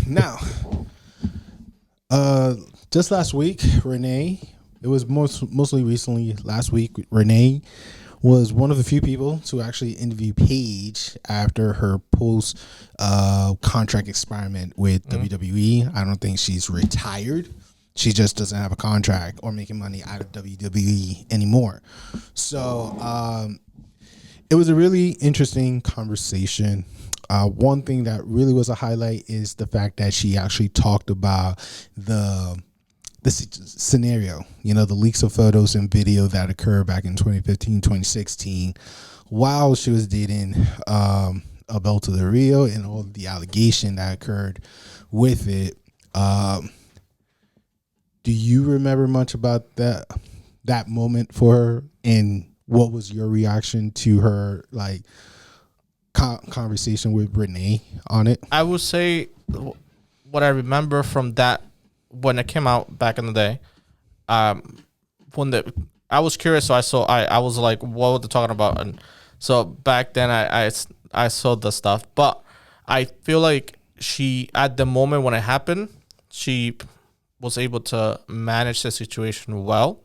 Now, just last week, Rennee. It was mostly recently. Last week, Rennee was one of the few people to actually interview Paige after her post contract experiment with WWE. I don't think she's retired. She just doesn't have a contract or making money out of WWE anymore. So it was a really interesting conversation. One thing that really was a highlight is the fact that she actually talked about the scenario, the leaks of photos and video that occurred back in 2015, 2016, while she was dating Alberto Del Rio, and all the allegation that occurred with it. Do you remember much about that moment for her, and what was your reaction to her conversation with Rennee on it? I would say what I remember from that when it came out back in the day, I was curious, so I was like, what were they talking about? And so back then I saw the stuff, but I feel like she, at the moment when it happened, she was able to manage the situation well.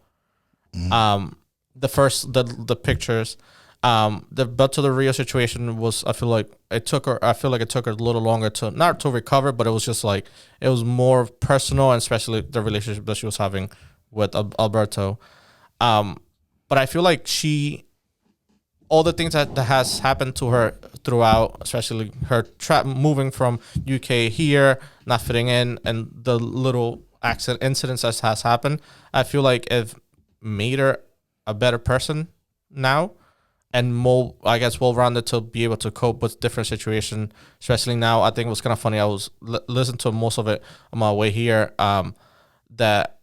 Mm-hmm. The pictures, the Beto Del Rio situation was, I feel like it took her a little longer not to recover, but it was just like, it was more personal, and especially the relationship that she was having with Alberto. But I feel like all the things that has happened to her throughout, especially her moving from UK here, not fitting in, and the little incidents that has happened, I feel like it made her a better person now, and more, I guess, well-rounded to be able to cope with different situations, especially now. I think it was kind of funny. I was listening to most of it on my way here, that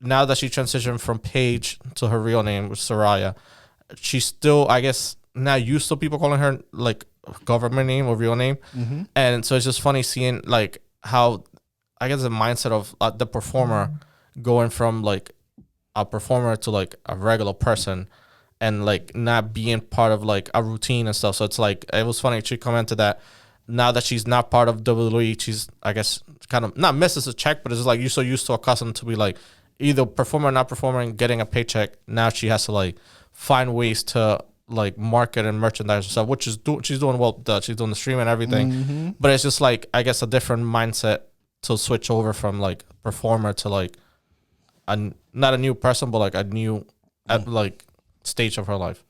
now that she transitioned from Paige to her real name, Soraya, she's still, I guess, not used to people calling her like government name or real name. Mm-hmm. And so it's just funny seeing like how, I guess, the mindset of the performer going from like a performer to like a regular person, and like not being part of like a routine and stuff. So it's like, it was funny. She commented that now that she's not part of WWE, she's, I guess, kind of not misses a check, but it's like, you're so used to accustomed to be like either performer or not performing, getting a paycheck. Now she has to like find ways to like market and merchandise herself, which is she's doing well. She's doing the stream and everything, mm-hmm. But it's just like, I guess, a different mindset to switch over from like performer to like not a new person, but like a new like stage of her life.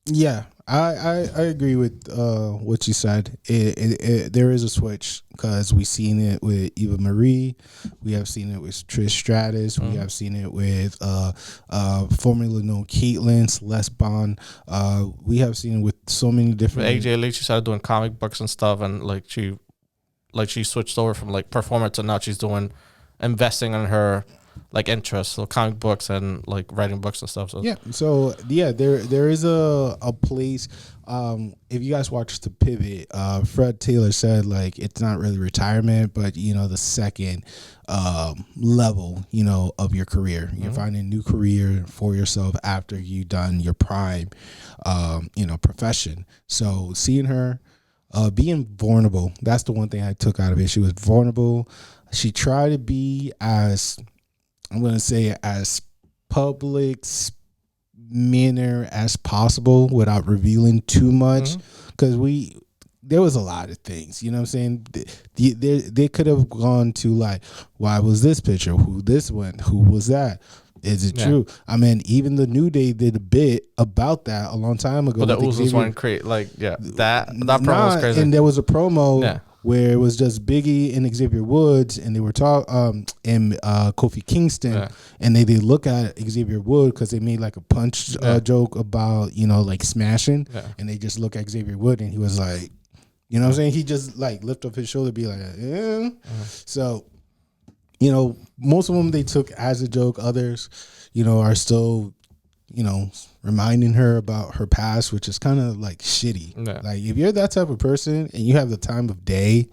Yeah, I agree with what you said. There is a switch, because we've seen it with Eva Marie, we have seen it with Trish Stratus, we have seen it with formerly known Caitlyn, Celeste Bond. We have seen it with so many different. With AJ Lee, she started doing comic books and stuff, and like she switched over from like performer to now she's doing investing in her like interests, so comic books and like writing books and stuff. So there is a place. If you guys watch The Pivot, Fred Taylor said like it's not really retirement, but the second level of your career. Mm-hmm. You're finding a new career for yourself after you've done your prime profession. So seeing her being vulnerable, that's the one thing I took out of it. She was vulnerable. She tried to be as public manner as possible without revealing too much, because there was a lot of things, what I'm saying? They could have gone to like, why was this picture? Who this went? Who was that? Is it true? I mean, even the New Day did a bit about that a long time ago. But the Usos weren't great. Like, that promo was crazy. And there was a promo where it was just Biggie and Xavier Woods, and they were talking, and Kofi Kingston, and they look at Xavier Woods because they made like a punch joke about like smashing, and they just look at Xavier Woods, and he was like, what I'm saying? He just like lift up his shoulder, be like, yeah. So, most of them they took as a joke. Others, are still, reminding her about her past, which is kind of like shitty. Yeah. Like, if you're that type of person and you have the time of day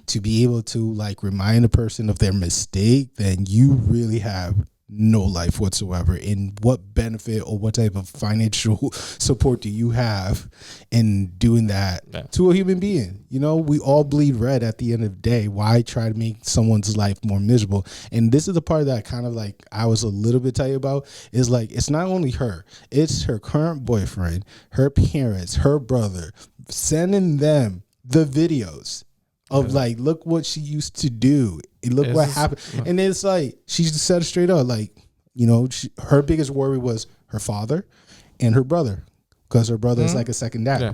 to be able to like remind a person of their mistake, then you really have no life whatsoever. And what benefit or what type of financial support do you have in doing that to a human being? You know, we all bleed red at the end of the day. Why try to make someone's life more miserable? And this is the part that kind of like I was a little bit tight about, is like, it's not only her, it's her current boyfriend, her parents, her brother, sending them the videos of like, look what she used to do. And look what happened. And it's like, she said it straight up, like, you know, her biggest worry was her father and her brother, because her brother is like a second dad. Yeah.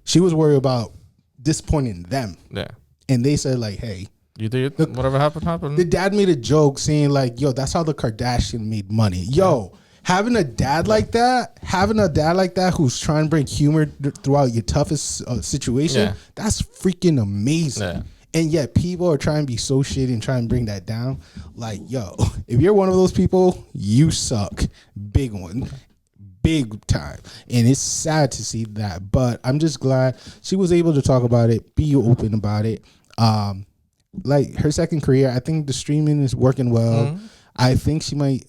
She was worried about disappointing them. Yeah. And they said like, hey, you did whatever happened. The dad made a joke saying like, yo, that's how the Kardashian made money. Yo, having a dad like that, who's trying to bring humor throughout your toughest situation, that's freaking amazing. Yeah. And yet people are trying to be so shitty and trying to bring that down. Like, yo, if you're one of those people, you suck. Big one. Big time. And it's sad to see that. But I'm just glad she was able to talk about it, be open about it. Like her second career, I think the streaming is working well. I think she might,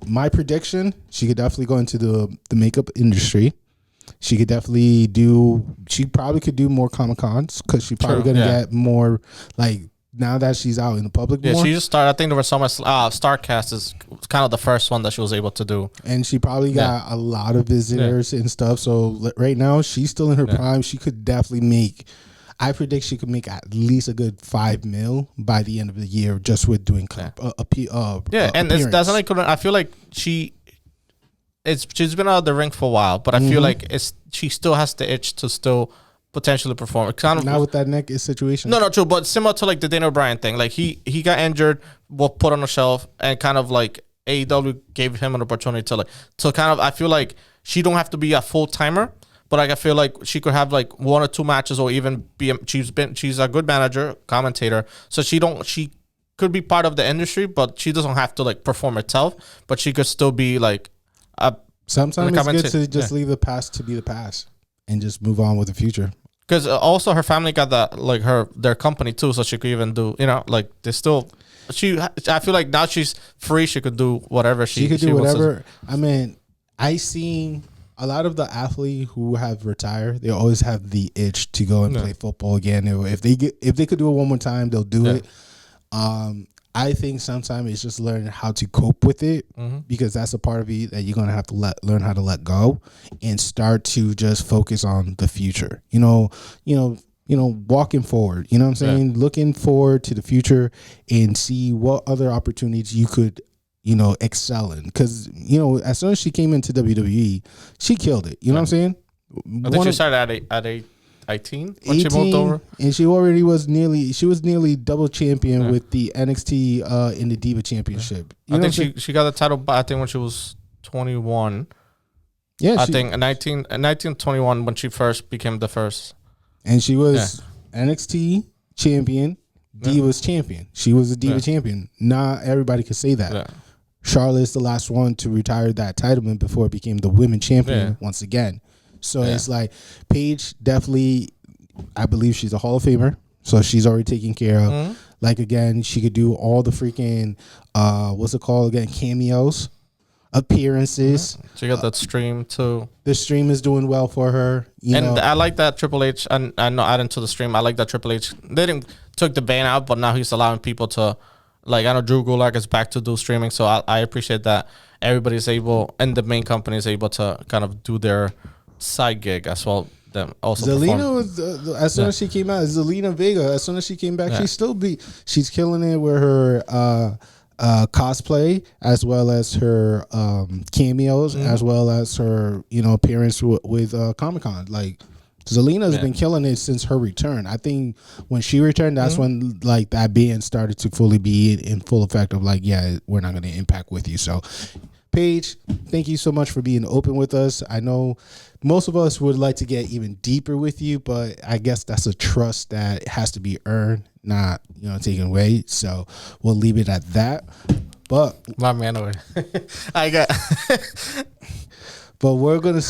my prediction, she could definitely go into the makeup industry. She could definitely she probably could do more Comic-Cons, because she probably going to get more, like, now that she's out in the public more. She just started, I think there was so much, StarCast is kind of the first one that she was able to do. And she probably got a lot of visitors and stuff. So right now, she's still in her prime. She could definitely I predict she could make at least a good $5 million by the end of the year just with doing and it's definitely, I feel like she's been out of the ring for a while, but I feel like she still has the itch to still potentially perform. Kind of not with that neck situation. No, true, but similar to like the Daniel Bryan thing. Like he got injured, was put on the shelf, and kind of like AEW gave him an opportunity to kind of. I feel like she don't have to be a full timer, but like I feel like she could have like 1 or 2 matches, or even she's a good manager, commentator, so she could be part of the industry, but she doesn't have to like perform herself, but she could still be like. Sometimes it's good to just leave the past to be the past and just move on with the future. Because also her family got that, like their company too, so she could even do, like they still. I feel like now she's free. She could do whatever she could do whatever. I mean, I seen a lot of the athletes who have retired. They always have the itch to go and play football again. If they could do it one more time, they'll do it. I think sometimes it's just learning how to cope with it, because that's a part of you that you're gonna have to learn how to let go and start to just focus on the future. Walking forward. You know what I'm saying? Looking forward to the future and see what other opportunities you could, excel in. Because as soon as she came into WWE, she killed it. You know what I'm saying? I think she started at 18 when she moved over, and she was nearly double champion with the NXT in the Diva Championship. I think she got the title, I think when she was 21. Yeah, I think 1921 when she first became the first, and she was NXT champion, Divas champion. She was a Diva champion. Not everybody could say that. Yeah. Charlotte's the last one to retire that title before it became the women champion once again. So it's like Paige definitely, I believe she's a Hall of Famer. So she's already taken care of. Like, again, she could do all the freaking, what's it called again? Cameos, appearances. She got that stream too. The stream is doing well for her. I like that Triple H, and I know adding to the stream, I like that Triple H, they didn't took the ban out, but now he's allowing people to, like, I know Drew Gulak is back to do streaming. So I appreciate that everybody's able, and the main company is able to kind of do their side gig as well. Them also Zelina was as soon as she came out. Zelina Vega, as soon as she came back, she's killing it with her cosplay, as well as her cameos, as well as her appearance with Comic-Con. Like, Zelina's been killing it since her return. I think when she returned, that's when like that band started to fully be in full effect of like, we're not going to Impact with you. So Paige, thank you so much for being open with us. I know most of us would like to get even deeper with you, but I guess that's a trust that has to be earned, not taken away. So we'll leave it at that. But my man, I got. But we're gonna.